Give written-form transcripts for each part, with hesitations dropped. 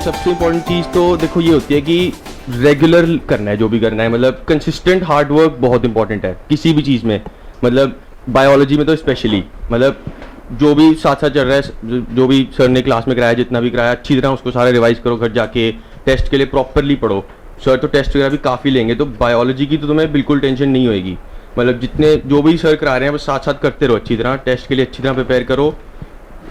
सबसे इम्पोर्टेंट चीज़ तो देखो ये होती है कि रेगुलर करना है जो भी करना है, मतलब कंसिस्टेंट हार्ड वर्क बहुत इंपॉर्टेंट है किसी भी चीज़ में, मतलब बायोलॉजी में तो स्पेशली, मतलब जो भी साथ साथ चल रहा है, जो भी सर ने क्लास में कराया, जितना भी कराया अच्छी तरह उसको सारा रिवाइज करो, घर जाके टेस्ट के लिए प्रॉपरली पढ़ो। सर तो टेस्ट वगैरह भी काफ़ी लेंगे, तो बायोलॉजी की तो तुम्हें बिल्कुल टेंशन नहीं होएगी, मतलब जितने जो भी सर करा रहे हैं बस साथ साथ करते रहो अच्छी तरह, टेस्ट के लिए अच्छी तरह प्रिपेयर करो,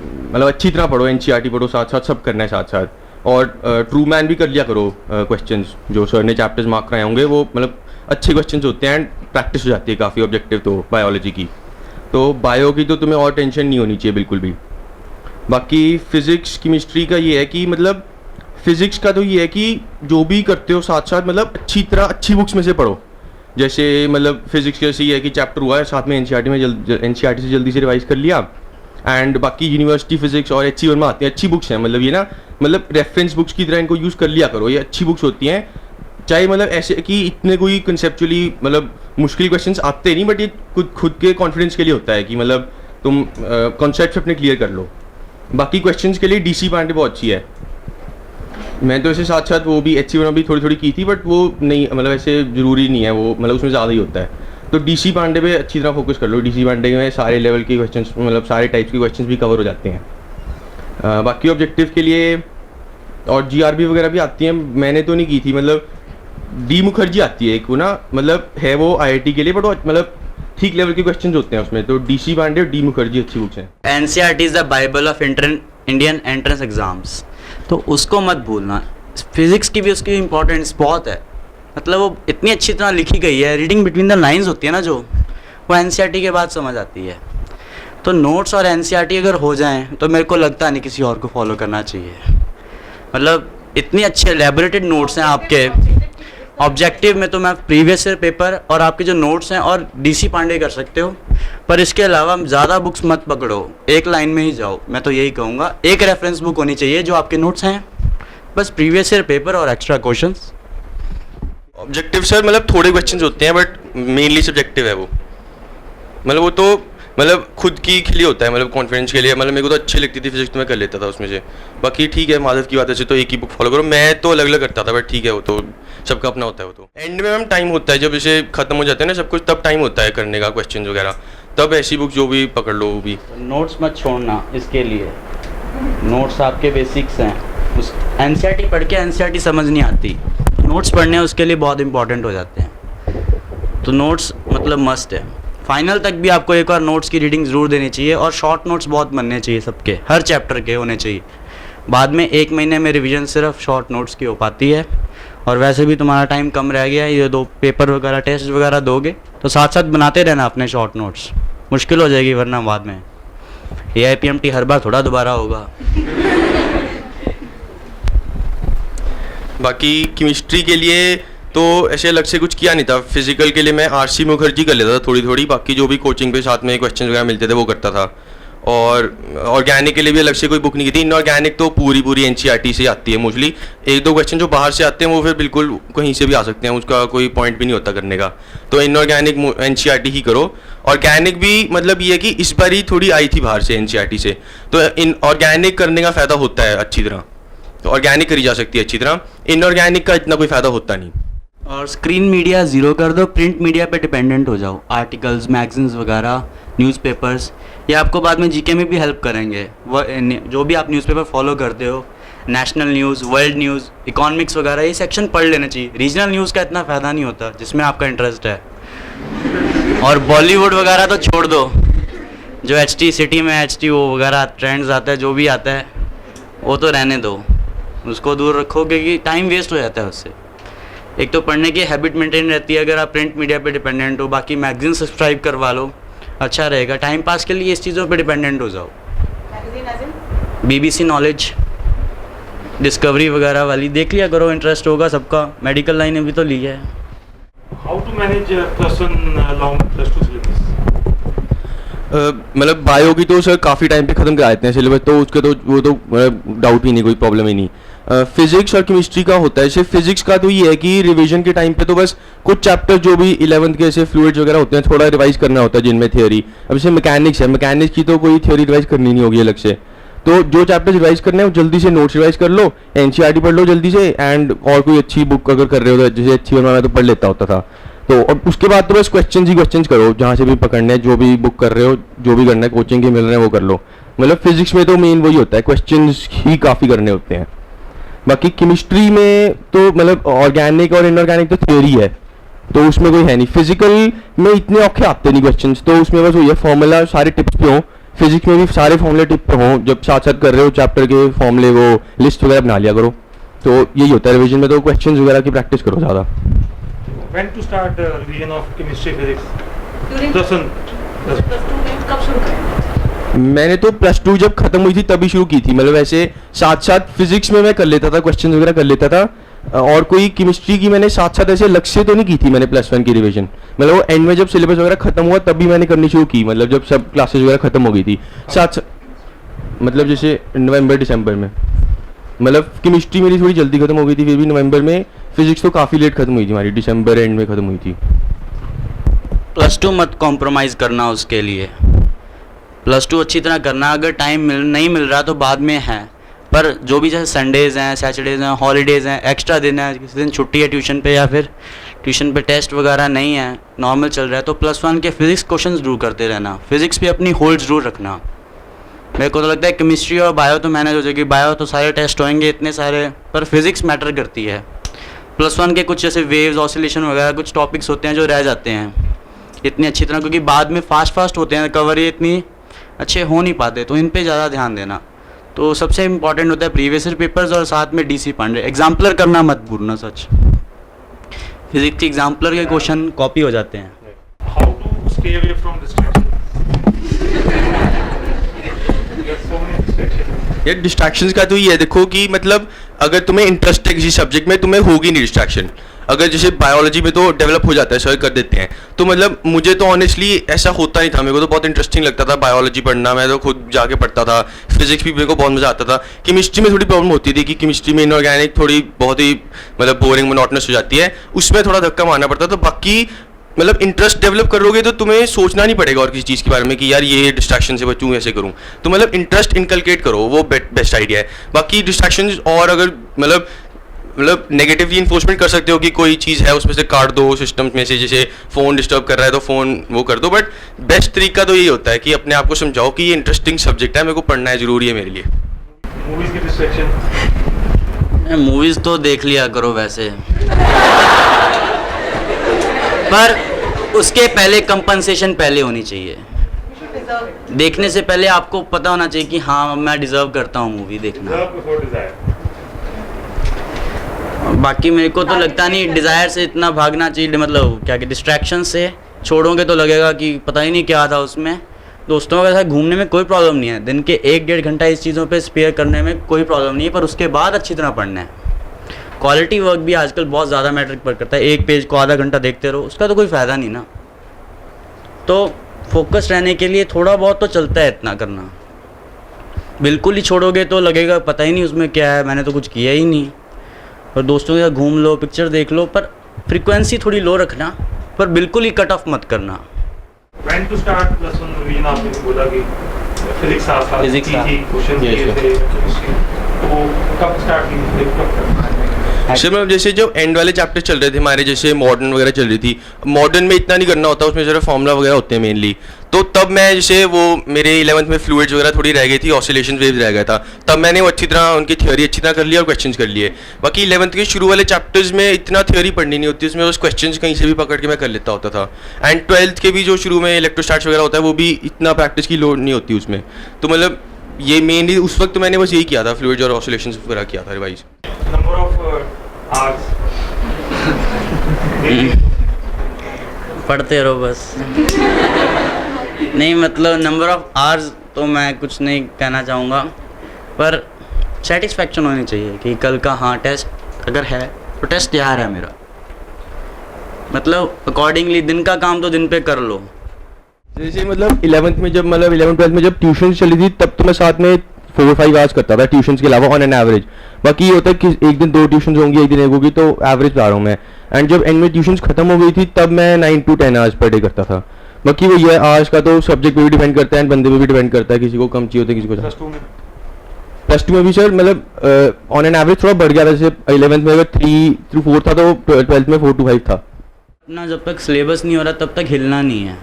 मतलब अच्छी तरह पढ़ो, एनसीईआरटी पढ़ो, साथ साथ सब करना है साथ साथ। और ट्रू मैन भी कर लिया करो, क्वेश्चंस जो सर ने चैप्टर्स मार्क कराए होंगे वो मतलब अच्छे क्वेश्चंस होते हैं एंड प्रैक्टिस हो जाती है काफ़ी ऑब्जेक्टिव तो बायोलॉजी की। तो बायो की तो तुम्हें और टेंशन नहीं होनी चाहिए बिल्कुल भी। बाकी फिज़िक्स केमिस्ट्री का ये है कि मतलब फिज़िक्स का तो ये है कि जो भी करते हो साथ साथ मतलब अच्छी तरह अच्छी बुक्स में से पढ़ो। जैसे मतलब फिज़िक्स जैसे ये है कि चैप्टर हुआ है साथ में एनसीईआरटी में एनसीईआरटी से जल्दी से रिवाइज कर लिया, एंड बाकी यूनिवर्सिटी फिजिक्स और HC1 में आती हैं अच्छी बुक्स हैं, मतलब ये ना मतलब रेफरेंस बुक्स की तरह इनको यूज़ कर लिया करो, ये अच्छी बुक्स होती हैं। चाहे मतलब ऐसे कि इतने कोई कंसेप्चुअली मतलब मुश्किल क्वेश्चंस आते नहीं, बट ये खुद के कॉन्फिडेंस के लिए होता है कि मतलब तुम कॉन्सेप्ट अपने क्लियर कर लो। बाकी क्वेश्चंस के लिए DC पांडे बहुत अच्छी है, मैं तो ऐसे साथ साथ वो भी HC1 में भी थोड़ी थोड़ी की थी, बट वो नहीं मतलब ऐसे ज़रूरी नहीं है, वो मतलब उसमें ज़्यादा ही होता है। तो DC पांडे पे अच्छी तरह फोकस कर लो, DC पांडे में सारे लेवल के क्वेश्चंस मतलब सारे टाइप्स के क्वेश्चंस भी कवर हो जाते हैं। बाकी ऑब्जेक्टिव के लिए और GRB वगैरह भी आती हैं, मैंने तो नहीं की थी, मतलब D मुखर्जी आती है एक वो ना, मतलब है वो IIT के लिए, बट वो मतलब ठीक लेवल के क्वेश्चंस होते हैं उसमें, तो DC पांडे और D मुखर्जी अच्छी बुक्स हैं। NCERT is the Bible of Indian entrance exams, तो उसको मत भूलना। फिजिक्स की भी उसकी इम्पोर्टेंस बहुत है, मतलब वो इतनी अच्छी तरह लिखी गई है, रीडिंग बिटवीन द लाइंस होती है ना जो, वो NCERT के बाद समझ आती है। तो नोट्स और NCERT अगर हो जाएं तो मेरे को लगता नहीं किसी और को फॉलो करना चाहिए, मतलब इतनी अच्छे एलैबोरेटेड नोट्स हैं आपके। ऑब्जेक्टिव में तो मैं प्रीवियस ईयर पेपर और आपके जो नोट्स हैं और DC पांडे कर सकते हो, पर इसके अलावा ज़्यादा बुक्स मत पकड़ो, एक लाइन में ही जाओ। मैं तो यही कहूँगा, एक रेफरेंस बुक होनी चाहिए जो आपके नोट्स हैं, बस प्रीवियस ईयर पेपर और एक्स्ट्रा क्वेश्चंस। ऑब्जेक्टिव सर मतलब थोड़े क्वेश्चंस होते हैं, बट मेनली सब्जेक्टिव है वो, मतलब वो तो मतलब खुद की के लिए होता है, मतलब कॉन्फिडेंस के लिए। मतलब मेरे को तो अच्छी लगती थी फिजिक्स, तो मैं कर लेता था उसमें से। बाकी ठीक है, मादत की बात है तो एक ही बुक फॉलो करो, मैं तो अलग अलग करता था, बट ठीक है वो तो सबका अपना होता है। वो तो एंड में मैम टाइम होता है, जब इसे खत्म हो जाते हैं ना सब कुछ, तब टाइम होता है करने का क्वेश्चन वगैरह, तब ऐसी बुक जो भी पकड़ लो वो भी। नोट्स मत छोड़ना, इसके लिए नोट्स आपके बेसिक्स हैं। उस NCERT पढ़ के NCERT समझ नहीं आती, नोट्स पढ़ने उसके लिए बहुत इंपॉर्टेंट हो जाते हैं, तो नोट्स मतलब मस्ट है। फाइनल तक भी आपको एक बार नोट्स की रीडिंग ज़रूर देनी चाहिए, और शॉर्ट नोट्स बहुत बनने चाहिए सबके, हर चैप्टर के होने चाहिए। बाद में 1 महीने में रिवीजन सिर्फ शॉर्ट नोट्स की हो पाती है, और वैसे भी तुम्हारा टाइम कम रह गया है, ये 2 पेपर वगैरह टेस्ट वगैरह दोगे तो साथ साथ बनाते रहना अपने शॉर्ट नोट्स, मुश्किल हो जाएगी वरना बाद में। AIPMT हर बार थोड़ा दोबारा होगा। बाकी केमिस्ट्री के लिए तो ऐसे अलग से कुछ किया नहीं था, फिजिकल के लिए मैं RC मुखर्जी कर लेता था थोड़ी थोड़ी, बाकी जो भी कोचिंग पे साथ में क्वेश्चन वगैरह मिलते थे वो करता था। और ऑर्गेनिक के लिए भी अलग से कोई बुक नहीं की थी, इनऑर्गेनिक तो पूरी NCERT से आती है मोस्टली, 1-2 क्वेश्चन जो बाहर से आते हैं वो फिर बिल्कुल कहीं से भी आ सकते हैं, उसका कोई पॉइंट भी नहीं होता करने का, तो इनऑर्गेनिक NCERT ही करो। ऑर्गेनिक भी मतलब ये है कि इस बार ही थोड़ी आई थी बाहर से NCERT से, तो इन ऑर्गेनिक करने का फ़ायदा होता है अच्छी तरह, तो ऑर्गेनिक करी जा सकती है अच्छी तरह, इनऑर्गेनिक का इतना कोई फ़ायदा होता नहीं। और स्क्रीन मीडिया ज़ीरो कर दो, प्रिंट मीडिया पे डिपेंडेंट हो जाओ, आर्टिकल्स, मैगजीन्स वगैरह, न्यूज़पेपर्स, ये आपको बाद में GK में भी हेल्प करेंगे। वो जो भी आप न्यूज़पेपर फॉलो करते हो, national news, world news, economics वगैरह, ये सेक्शन पढ़ लेना चाहिए। रीजनल न्यूज़ का इतना फ़ायदा नहीं होता जिसमें आपका इंटरेस्ट है। और बॉलीवुड वगैरह तो छोड़ दो, जो HT सिटी में HT वो वगैरह ट्रेंड्स आता है, जो भी आता है वो तो रहने दो, उसको दूर रखोगे कि टाइम वेस्ट हो जाता है उससे। एक तो पढ़ने की हैबिट मेंटेन रहती है अगर आप प्रिंट मीडिया पे डिपेंडेंट हो, बाकी मैगजीन सब्सक्राइब करवा लो, अच्छा रहेगा। टाइम पास के लिए इस चीज़ों पे डिपेंडेंट हो जाओ, BBC नॉलेज, डिस्कवरी वगैरह वाली देख लिया करो, इंटरेस्ट होगा सबका। मेडिकल लाइन में भी तो ली है। How to manage +1 long +2 syllabus? मतलब बायो की तो सर काफ़ी टाइम पे ख़त्म करा देते हैं सिलेबस, तो उसके तो वो तो डाउट ही नहीं, कोई प्रॉब्लम ही नहीं। फिजिक्स और केमिस्ट्री का होता है, सिर्फ फिजिक्स का तो ये है कि रिवीजन के टाइम पे तो बस कुछ चैप्टर जो भी 11th के ऐसे फ्लूइड्स वगैरह होते हैं थोड़ा रिवाइज करना होता है जिनमें थ्योरी। अब जैसे मैकेनिक्स है, मैकेनिक्स की तो कोई थ्योरी रिवाइज करनी नहीं होगी अलग से, तो जो चैप्टर्स रिवाइज करने हैं वो जल्दी से नोट्स रिवाइज कर लो, एनसीईआरटी पढ़ लो जल्दी से, एंड और कोई अच्छी बुक अगर कर रहे हो तो जैसे अच्छी वर्मा मैं तो पढ़ लेता होता था। तो और उसके बाद तो बस क्वेश्चन ही क्वेश्चन करो, जहाँ से भी पकड़ने हैं, जो भी बुक कर रहे हो, जो भी करना है, कोचिंग के मिल रहे हैं वो कर लो। मतलब फिजिक्स में तो मेन वही होता है, क्वेश्चन ही काफ़ी करने होते हैं। बाकी केमिस्ट्री में तो मतलब ऑर्गेनिक और इनऑर्गेनिक तो थ्योरी है, तो उसमें कोई है नहीं। फिजिकल में इतने औखे आते नहीं क्वेश्चंस, तो उसमें बस वही है फॉर्मूला सारे टिप्स पे हो, फिजिक्स में भी सारे फॉर्मूले टिप पे हो, जब साथ साथ कर रहे हो चैप्टर के फॉर्मूले वो लिस्ट वगैरह बना लिया करो। तो यही होता है रिवीजन में, तो क्वेश्चंस वगैरह की प्रैक्टिस करो ज़्यादा। When to start revision of chemistry, physics? During Plus one. Plus two में कब शुरू करें? मैंने तो +2 जब खत्म हुई थी तभी शुरू की थी। मतलब वैसे साथ साथ फिजिक्स में मैं कर लेता था, क्वेश्चन वगैरह कर लेता था, और कोई केमिस्ट्री की मैंने साथ साथ ऐसे लक्ष्य तो नहीं की थी मैंने +1 की रिवीजन। मतलब वो एंड में जब सिलेबस वगैरह खत्म हुआ तभी मैंने करनी शुरू की, मतलब जब सब क्लासेस वगैरह खत्म हो गई थी साथ, मतलब जैसे नवंबर दिसंबर में। मतलब केमिस्ट्री मेरी थोड़ी जल्दी खत्म हो गई थी फिर भी नवंबर में, फिजिक्स तो काफ़ी लेट खत्म हुई थी हमारी, दिसंबर एंड में खत्म हुई थी। +2 मत कॉम्प्रोमाइज़ करना उसके लिए, +2 अच्छी तरह करना। अगर टाइम नहीं मिल रहा तो बाद में है, पर जो भी जैसे संडेज़ हैं, सैटरडेज़ हैं, हॉलीडेज़ हैं, एक्स्ट्रा दिन है, किसी दिन छुट्टी है ट्यूशन पे, या फिर ट्यूशन पे टेस्ट वगैरह नहीं है, नॉर्मल चल रहा है, तो +1 के फिज़िक्स क्वेश्चन ज़रूर करते रहना। फिज़िक्स पे अपनी होल्ड ज़रूर रखना। मेरे को तो लगता है केमिस्ट्री और बायो तो मैनेज हो जाएगी, बायो तो सारे टेस्ट होंगे इतने सारे, पर फिज़िक्स मैटर करती है। +1 के कुछ जैसे वेव्स, ऑसिलेशन वगैरह कुछ टॉपिक्स होते हैं जो रह जाते हैं इतनी अच्छी तरह, क्योंकि बाद में फास्ट होते हैं कवर, ये इतनी अच्छे हो नहीं पाते, तो इन पे ज़्यादा ध्यान देना। तो सबसे इंपॉर्टेंट होता है प्रीवियस ईयर पेपर्स, और साथ में DC पांडे। एग्जाम्पलर करना मत भूलना, सच फिजिक्स के एग्जाम्पलर के क्वेश्चन कॉपी हो जाते हैं। How to stay away from distraction? There's so many distractions. यार डिस्ट्रैक्शंस का तो ये है, देखो कि मतलब अगर तुम्हें इंटरेस्ट है किसी सब्जेक्ट में, तुम्हें होगी नहीं डिस्ट्रैक्शन। अगर जैसे बायोलॉजी में तो डेवलप हो जाता है, सर कर देते हैं, तो मतलब मुझे तो ऑनेस्टली ऐसा होता नहीं था। मेरे को तो बहुत इंटरेस्टिंग लगता था बायोलॉजी पढ़ना, मैं तो खुद जाके पढ़ता था। फिजिक्स भी मेरे को बहुत मज़ा आता था। केमिस्ट्री में थोड़ी प्रॉब्लम होती थी कि केमिस्ट्री में इनऑर्गेनिक थोड़ी बहुत ही मतलब बोरिंग मोनोटोनस हो जाती है, उसमें थोड़ा धक्का मारना पड़ता। तो बाकी मतलब इंटरेस्ट डेवलप करोगे तो तुम्हें सोचना नहीं पड़ेगा और किसी चीज़ के बारे में कि यार ये डिस्ट्रैक्शन से बचूँ, ऐसे करूँ। तो मतलब इंटरेस्ट इनकलकेट करो, वो बेस्ट आइडिया है। बाकी डिस्ट्रैक्शन और अगर मतलब नेगेटिव रीइंफोर्समेंट कर सकते हो कि कोई चीज़ है उसमें से काट दो सिस्टम में से, जैसे फ़ोन डिस्टर्ब कर रहा है तो फ़ोन वो कर दो। बट बेस्ट तरीका तो यही होता है कि अपने आप को समझाओ कि ये इंटरेस्टिंग सब्जेक्ट है, मेरे को पढ़ना है, ज़रूरी है मेरे लिए। Movies की distraction. मूवीज़ तो देख लिया करो वैसे, पर उसके पहले कंपनसेशन पहले होनी चाहिए। देखने से पहले आपको पता होना चाहिए कि हाँ मैं डिज़र्व करता हूँ मूवी देखना। Deserve before desire. बाकी मेरे को तो लगता नहीं डिज़ायर से इतना भागना चाहिए, मतलब क्या कि डिस्ट्रैक्शन से छोड़ोगे तो लगेगा कि पता ही नहीं क्या था उसमें। दोस्तों के साथ घूमने में कोई प्रॉब्लम नहीं है, दिन के 1-1.5 घंटा इस चीज़ों पे स्पेयर करने में कोई प्रॉब्लम नहीं है, पर उसके बाद अच्छी तरह पढ़ना है। क्वालिटी वर्क भी आजकल बहुत ज़्यादा मैटर करता है, एक पेज को आधा घंटा देखते रहो, उसका तो कोई फ़ायदा नहीं ना। तो फोकस रहने के लिए थोड़ा बहुत तो चलता है इतना करना। बिल्कुल ही छोड़ोगे तो लगेगा पता ही नहीं उसमें क्या है, मैंने तो कुछ किया ही नहीं। और दोस्तों के साथ घूम लो, पिक्चर देख लो, पर फ्रीक्वेंसी थोड़ी लो रखना, पर बिल्कुल ही कट ऑफ मत करना। When to start +1 revision? आपने बोला कि फिजिक्स आसान Physics थी, क्वेश्चन Yes, किए थे, chemistry, तो कब स्टार्ट की, कब करना है? सर मतलब जैसे जो एंड वाले चैप्टर चल रहे थे हमारे, जैसे मॉडर्न वगैरह चल रही थी, मॉडर्न में इतना नहीं करना होता, उसमें जरा फॉर्मूला वगैरह होते हैं मेनली। तो तब मैं जैसे वो मेरे 11th में फ्लूइड्स वगैरह थोड़ी रह गई थी, ऑसिलेशन वेव्स रह गया था, तब मैंने वो अच्छी तरह उनकी थ्योरी अच्छी तरह कर लिया और क्वेश्चंस कर लिए। बाकी 11th के शुरू वाले चैप्टर्स में इतना थ्योरी पढ़नी नहीं होती, उसमें बस क्वेश्चंस कहीं से भी पकड़ के मैं कर लेता होता था। एंड 12th के भी जो शुरू में इलेक्ट्रोस्टैट्स वगैरह होता है वो भी इतना प्रैक्टिस की लोड नहीं होती उसमें। तो मतलब ये मेनली उस वक्त मैंने बस यही किया था, फ्लूइड्स और ऑसिलेशन वगैरह किया था रिवाइज। Number of hours. पढ़ते रहो बस। नहीं मतलब नंबर ऑफ आवर्स तो मैं कुछ नहीं कहना चाहूँगा, पर सेटिस्फेक्शन होनी चाहिए कि कल का हाँ टेस्ट अगर है तो टेस्ट यार है मेरा, मतलब अकॉर्डिंगली दिन का काम तो दिन पे कर लो। जैसे मतलब 11th में जब मतलब 11th-12th में जब ट्यूशन चली थी तब तो मैं साथ में 4-5 आवर्स करता था ट्यूशन के अलावा ऑन एन एवरेज। बाकी ये होता है कि एक दिन 2 ट्यूशन होंगी, एक दिन 1 होगी, तो एवरेज पे आ रहा हूँ मैं। एंड जब एंड में ट्यूशन खत्म हो गई थी तब मैं 9 to 10 आवर्स पर डे करता था। बाकी वो ये आवर्स का तो सब्जेक्ट पे भी डिपेंड करता है एंड बंदे पे भी डिपेंड करता है, किसी को कम चाहिए होता है किसी को ज़्यादा। +2 में प्लस टू में भी सर मतलब ऑन एन एवरेज थोड़ा बढ़ गया था, जैसे 11th में अगर 3 to 4 था तो 12th में 4 to 5 था। अपना जब तक सिलेबस नहीं हो रहा तब तक हिलना नहीं है,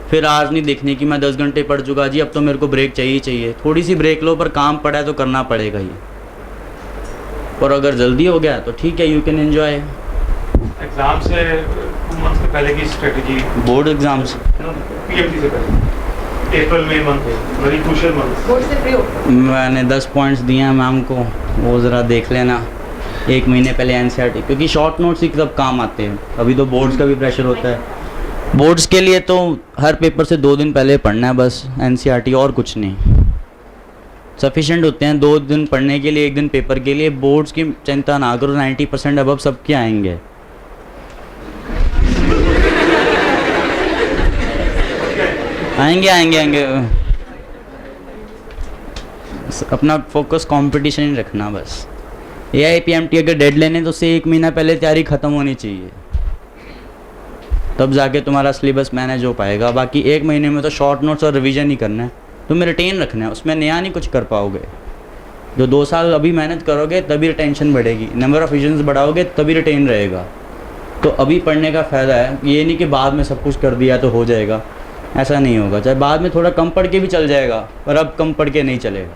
फिर आज नहीं देखने की मैं 10 घंटे पढ़ चुका जी, अब तो मेरे को ब्रेक चाहिए चाहिए। थोड़ी सी ब्रेक लो, पर काम पड़ा है तो करना पड़ेगा ही। और अगर जल्दी हो गया तो ठीक है, यू कैन एंजॉय। एग्जाम से 2 मंथ्स से पहले की स्ट्रेटजी, बोर्ड एग्जाम्स पीएमटी से पहले, अप्रैल मई मंथ है, वेरी क्रूशियल मंथ। बोर्ड से फ्री हो। मैंने 10 पॉइंट्स दिए हैं मैम को, वो ज़रा देख लेना 1 महीने पहले एनसीईआरटी, क्योंकि शॉर्ट नोट्स ही सब काम आते हैं। अभी तो बोर्ड्स का भी प्रेशर होता है। बोर्ड्स के लिए तो हर पेपर से 2 दिन पहले पढ़ना है बस, एनसीईआरटी और कुछ नहीं, सफिशेंट होते हैं 2 दिन पढ़ने के लिए, 1 दिन पेपर के लिए। बोर्ड्स की चिंता ना करो, 90% अबव सबके आएंगे। आएंगे अपना फोकस कंपटीशन ही रखना बस। AIPMT अगर डेडलाइन है तो उससे 1 महीना पहले तैयारी ख़त्म होनी चाहिए, तब जाके तुम्हारा सिलेबस मैनेज हो पाएगा। बाकी 1 महीने में तो शॉर्ट नोट्स और रिवीजन ही करना है, तुम्हें रिटेन रखना है, उसमें नया नहीं कुछ कर पाओगे। जो 2 साल अभी मेहनत करोगे तभी रिटेंशन बढ़ेगी, नंबर ऑफ विजन्स बढ़ाओगे तभी रिटेन रहेगा। तो अभी पढ़ने का फ़ायदा है, ये नहीं कि बाद में सब कुछ कर दिया तो हो जाएगा, ऐसा नहीं होगा। चाहे बाद में थोड़ा कम पढ़ के भी चल जाएगा, पर अब कम पढ़ के नहीं चलेगा।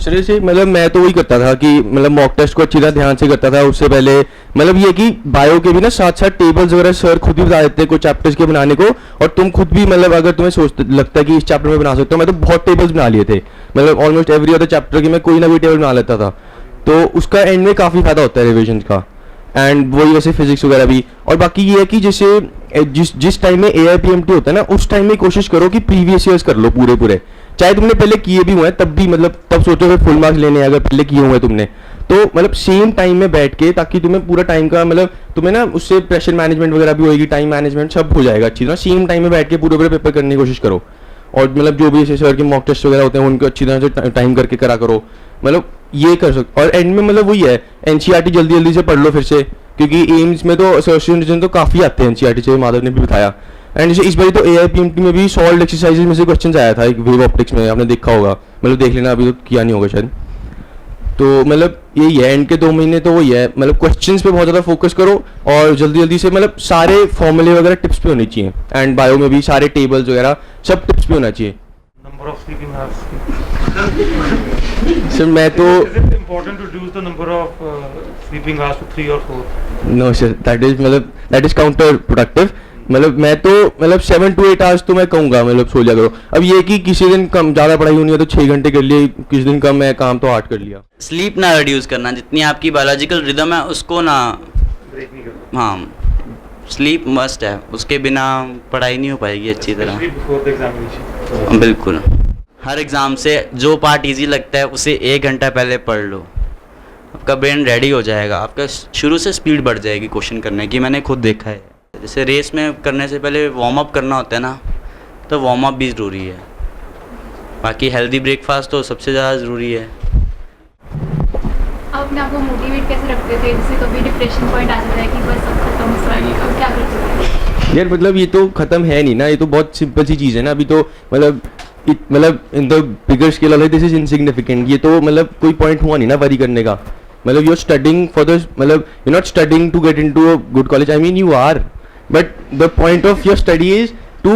सर से मतलब मैं तो वही करता था कि मतलब मॉक टेस्ट को अच्छी तरह ध्यान से करता था। उससे पहले मतलब ये कि बायो के भी ना साथ साथ टेबल्स वगैरह सर खुद भी बता देते हैं कुछ चैप्टर्स के बनाने को, और तुम खुद भी मतलब अगर तुम्हें लगता है कि इस चैप्टर में बना सकते हो। मैं तो बहुत टेबल्स बना लिए थे, मतलब ऑलमोस्ट एवरी अदर चैप्टर की मैं कोई ना कोई टेबल बना लेता था। तो उसका एंड में काफ़ी फायदा होता है रिविजन का। एंड वही वैसे फिजिक्स वगैरह भी। और बाकी ये है कि जैसे जिस टाइम में AIPMT होता है ना, उस टाइम में कोशिश करो कि प्रीवियस ईयर्स कर लो पूरे, चाहे तुमने पहले किए भी हुए हैं तब भी, मतलब तब सोचो कि फुल मार्क्स लेने हैं अगर पहले किए हुए हैं तुमने तो, मतलब सेम टाइम में बैठ के, ताकि तुम्हें पूरा टाइम का मतलब तुम्हें ना उससे प्रेशर मैनेजमेंट वगैरह भी होगी, टाइम मैनेजमेंट सब हो जाएगा अच्छी तरह। सेम टाइम में बैठ के पूरे पेपर करने की कोशिश करो, और मतलब जो भी जैसे सर के मॉक टेस्ट वगैरह होते हैं उनको अच्छी तरह से टाइम करके करा करो, मतलब ये कर सकते। और एंड में मतलब वही है, NCERT जल्दी से पढ़ लो फिर से, क्योंकि एम्स में तो सर्चन तो काफ़ी आते हैं NCERT से, माधव ने भी बताया। एंड जैसे इस बार तो AIPMT में भी सॉल्व एक्सरसाइजेज में से क्वेश्चन आया था एक वेव ऑप्टिक्स में, आपने देखा होगा, मतलब देख लेना, अभी तो किया नहीं होगा शायद। तो मतलब यही है, एंड के 2 महीने तो वही है, मतलब क्वेश्चंस पे बहुत ज़्यादा फोकस करो और जल्दी से मतलब सारे फॉर्मूले वगैरह टिप्स पे होनी चाहिए। एंड बायो में भी सारे टेबल्स वगैरह सब टिप्स पे होना चाहिए। Number of sleeping hours, sir मैं तो is it important to reduce the number of sleeping hours to 3 or 4? No sir, that is counter productive. मतलब मैं तो मतलब 7 to 8 आवर्स तो मैं कहूँगा मतलब सो लिया करो। अब ये कि किसी दिन कम ज़्यादा पढ़ाई होनी है तो 6 घंटे कर लिए, किसी दिन कम है काम तो 8 कर लिया। स्लीप ना रिड्यूस करना, जितनी आपकी बायोलॉजिकल रिदम है उसको ना, ब्रेक नहीं करना, हाँ स्लीप मस्ट है, उसके बिना पढ़ाई नहीं हो पाएगी अच्छी तरह। Before the examination. बिल्कुल, हर एग्ज़ाम से जो पार्ट इजी लगता है उसे 1 घंटा पहले पढ़ लो, आपका ब्रेन रेडी हो जाएगा, आपका शुरू से स्पीड बढ़ जाएगी क्वेश्चन करने की, मैंने खुद देखा है। जैसे रेस में करने से पहले वार्म अप करना होता है ना, तो वार्म अप भी ज़रूरी है। बाकी हेल्दी ब्रेकफास्ट तो सबसे ज़्यादा ज़रूरी है। आप अपने आप को मोटिवेट कैसे रखते थे, जैसे कभी डिप्रेशन पॉइंट आ जाता है कि बस अब खत्म हो जाएगी, अब क्या करते थे? यार मतलब ये तो खत्म है नहीं ना, ये तो बहुत सिंपल सी चीज़ है ना। अभी तो मतलब in the bigger scale of this is insignificant, ये तो मतलब कोई पॉइंट हुआ नहीं ना वरी करने का। मतलब you are studying for the, मतलब you not studying to get into a good college, I mean you are, but the point of your study is to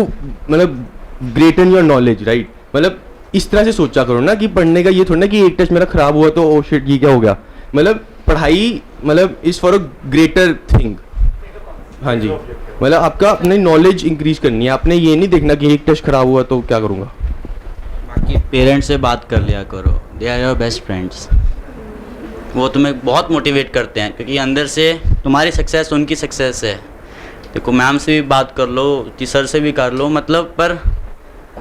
मतलब ग्रेटन योर नॉलेज, राइट। मतलब इस तरह से सोचा करो ना कि पढ़ने का ये थोड़ा ना कि एक टेस्ट मेरा खराब हुआ तो ओ शिट ये क्या हो गया। मतलब पढ़ाई मतलब is for a greater thing. हाँ जी, मतलब आपका अपनी नॉलेज इंक्रीज करनी है, आपने ये नहीं देखना कि एक टेस्ट खराब हुआ तो क्या करूँगा। बाकी पेरेंट्स से बात कर लिया करो, they are your best friends, वो तुम्हें बहुत मोटिवेट करते हैं, क्योंकि अंदर से तुम्हारी सक्सेस उनकी सक्सेस है। देखो मैम से भी बात कर लो, सर से भी कर लो, मतलब पर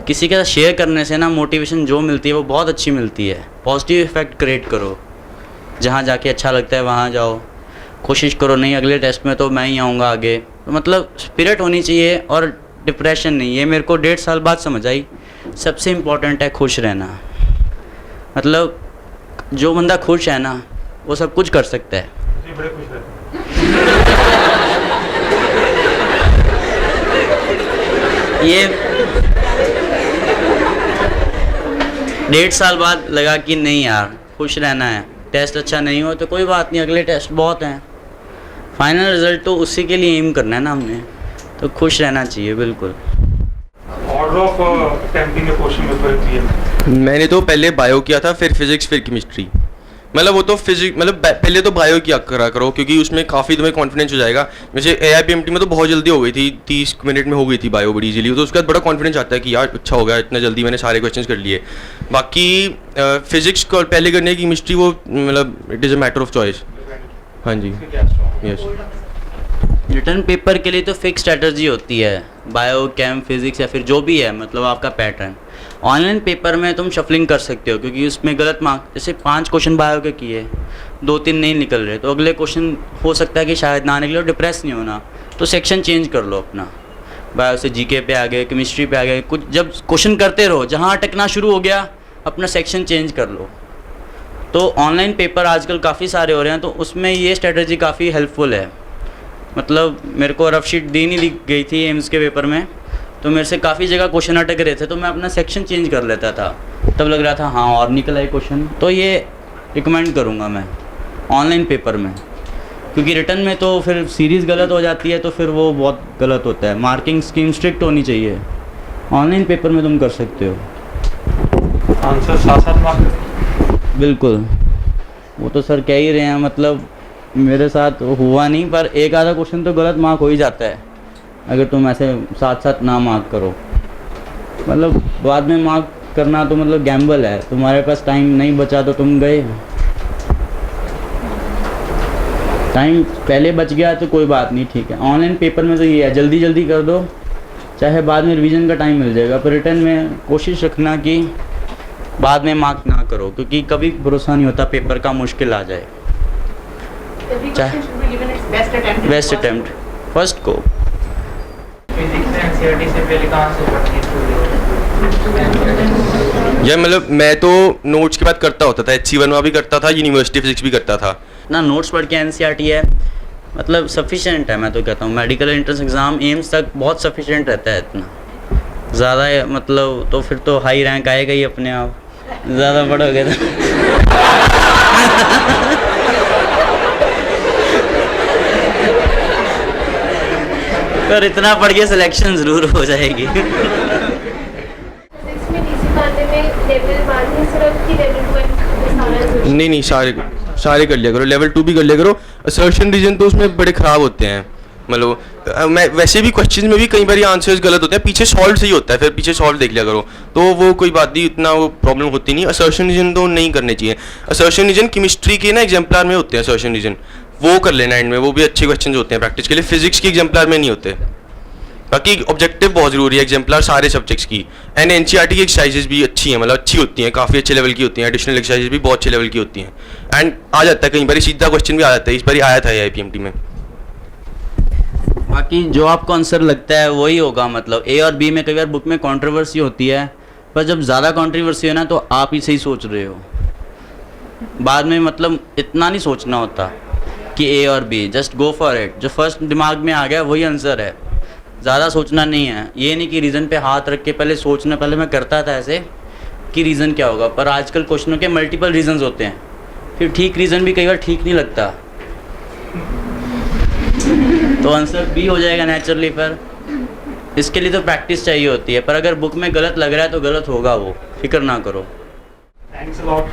किसी के साथ शेयर करने से ना मोटिवेशन जो मिलती है वो बहुत अच्छी मिलती है। पॉजिटिव इफेक्ट क्रिएट करो, जहाँ जाके अच्छा लगता है वहाँ जाओ, कोशिश करो नहीं अगले टेस्ट में तो मैं ही आऊँगा आगे, तो मतलब स्पिरिट होनी चाहिए और डिप्रेशन नहीं। ये मेरे को 1.5 साल बाद समझ आई, सबसे इम्पोर्टेंट है खुश रहना। मतलब जो बंदा खुश है ना वो सब कुछ कर सकता है। जी, बड़े खुश रहते हैं। ये 1.5 साल बाद लगा कि नहीं यार, खुश रहना है, टेस्ट अच्छा नहीं हो तो कोई बात नहीं, अगले टेस्ट बहुत हैं, फाइनल रिजल्ट तो उसी के लिए एम करना है ना हमने, तो खुश रहना चाहिए बिल्कुल। Order of attempting A question paper PM. मैंने तो पहले बायो किया था, फिर फिजिक्स, फिर केमिस्ट्री। मतलब वो तो फिजिक्स, मतलब पहले तो बायो किया करो क्योंकि उसमें काफ़ी तुम्हें कॉन्फिडेंस हो जाएगा। वैसे AIPMT में तो बहुत जल्दी हो गई थी, 30 मिनट में हो गई थी बायो बड़ी इजीली, तो उसके बाद बड़ा कॉन्फिडेंस आता है कि यार अच्छा हो गया, इतना जल्दी मैंने सारे क्वेश्चंस कर लिए। बाकी फिजिक्स को पहले करने की, केमिस्ट्री वो मतलब it is a matter of choice. हाँ जी, यस। रिटर्न पेपर के लिए तो फिक्स स्ट्रेटजी होती है, बायो, केम, फिजिक्स या फिर जो भी है, मतलब आपका पैटर्न। ऑनलाइन पेपर में तुम शफलिंग कर सकते हो क्योंकि उसमें गलत मार्क, जैसे 5 क्वेश्चन बायो के किए, 2-3 नहीं निकल रहे, तो अगले क्वेश्चन हो सकता है कि शायद ना निकले, और डिप्रेस नहीं होना, तो सेक्शन चेंज कर लो अपना। बायो से जीके पे आ गए, केमिस्ट्री पे आ गए, कुछ जब क्वेश्चन करते रहो, जहाँ अटकना शुरू हो गया अपना सेक्शन चेंज कर लो। तो ऑनलाइन पेपर आजकल काफ़ी सारे हो रहे हैं, तो उसमें ये स्ट्रेटजी काफ़ी हेल्पफुल है। मतलब मेरे को रफ शीट दी नहीं दी गई थी एम्स के पेपर में, तो मेरे से काफ़ी जगह क्वेश्चन अटक रहे थे, तो मैं अपना सेक्शन चेंज कर लेता था, तब लग रहा था हाँ और निकल आए क्वेश्चन। तो ये रिकमेंड करूँगा मैं ऑनलाइन पेपर में, क्योंकि रिटर्न में तो फिर सीरीज़ गलत हो जाती है, तो फिर वो बहुत गलत होता है। मार्किंग स्कीम स्ट्रिक्ट होनी चाहिए, ऑनलाइन पेपर में तुम कर सकते हो। आंसर साथ मार्क। बिल्कुल, वो तो सर कह ही रहे हैं, मतलब मेरे साथ हुआ नहीं, पर एक आधा क्वेश्चन तो गलत मार्क हो ही जाता है अगर तुम ऐसे साथ साथ ना मार्क करो। मतलब बाद में मार्क करना तो मतलब गैम्बल है, तुम्हारे पास टाइम नहीं बचा तो तुम गए, टाइम पहले बच गया तो कोई बात नहीं, ठीक है। ऑनलाइन पेपर में तो ये है, जल्दी जल्दी कर दो, चाहे बाद में रिवीजन का टाइम मिल जाएगा, पर रिटर्न में कोशिश रखना कि बाद में मार्क ना करो, क्योंकि कभी भरोसा नहीं होता पेपर का मुश्किल आ जाए। Every question should be given its best attempt. if best possible. Attempt first को। फिजिक्स एनसीईआरटी से पहले कहाँ से पढ़ती थी? यार मतलब मैं तो नोट्स के बाद करता होता था, HC1 में भी करता था, यूनिवर्सिटी फिजिक्स भी करता था। ना नोट्स पढ़ के एनसीईआरटी है, मतलब सफिशिएंट है, मैं तो कहता हूँ। मेडिकल एंट्रेंस एग्ज़ाम एम्स तक बहुत सफिशिएंट रहता है, इतना ज़्यादा मतलब तो फिर तो हाई रैंक आएगा ही अपने आप, ज़्यादा पढ़ोगे तो। पर इतना पढ़ के सिलेक्शन ज़रूर हो जाएगी। फिजिक्स में डीसी मारने में लेवल 1 ही सिर्फ कि लेवल 2 सारा नहीं, सारे कर लिया करो, लेवल 2 भी कर लिया करो। असर्शन रीजन तो उसमें बड़े ख़राब होते हैं, मतलब मैं वैसे भी क्वेश्चन में भी कई बार आंसर्स गलत होते हैं, पीछे सॉल्व सही होता है, फिर पीछे सॉल्व देख लिया करो, तो वो कोई बात नहीं, इतना वो प्रॉब्लम होती नहीं। असर्शन रीजन तो नहीं करने चाहिए। असर्शन रीजन केमिस्ट्री के ना एग्जाम्पलर में होते हैं, असर्शन रीजन वो कर लेना एंड में, वो भी अच्छे क्वेश्चन होते हैं प्रैक्टिस के लिए। फिजिक्स की एग्जाम्पलर में नहीं होते। बाकी ऑब्जेक्टिव बहुत ज़रूरी है एग्जाम्पलर सारे सब्जेक्ट्स की। एंड एनसीईआरटी की एक्सरसाइजेज भी अच्छी हैं, मतलब अच्छी होती हैं, काफ़ी अच्छे लेवल की होती हैं, एडिशनल एक्सरसाइजेज भी बहुत अच्छे लेवल की होती हैं। एंड आ जाता है कई बार सीधा क्वेश्चन भी आ जाता है, इस बार आया था AIPMT में। बाकी जो आपको आंसर लगता है वही होगा, मतलब ए और बी में कई बार बुक में कंट्रोवर्सी होती है, पर जब ज़्यादा कंट्रोवर्सी है ना तो आप ही सही सोच रहे हो, बाद में मतलब इतना नहीं सोचना होता कि ए और B, just go for it, जो फर्स्ट दिमाग में आ गया वही आंसर है, ज़्यादा सोचना नहीं है। ये नहीं कि रीज़न पे हाथ रख के पहले सोचना, पहले मैं करता था ऐसे कि रीज़न क्या होगा, पर आजकल क्वेश्चनों के मल्टीपल रीज़न्स होते हैं, फिर ठीक रीज़न भी कई बार ठीक नहीं लगता, तो आंसर बी हो जाएगा नेचुरली। पर इसके लिए तो प्रैक्टिस चाहिए होती है, पर अगर बुक में गलत लग रहा है तो गलत होगा, वो फिक्र ना करो। Thanks a lot.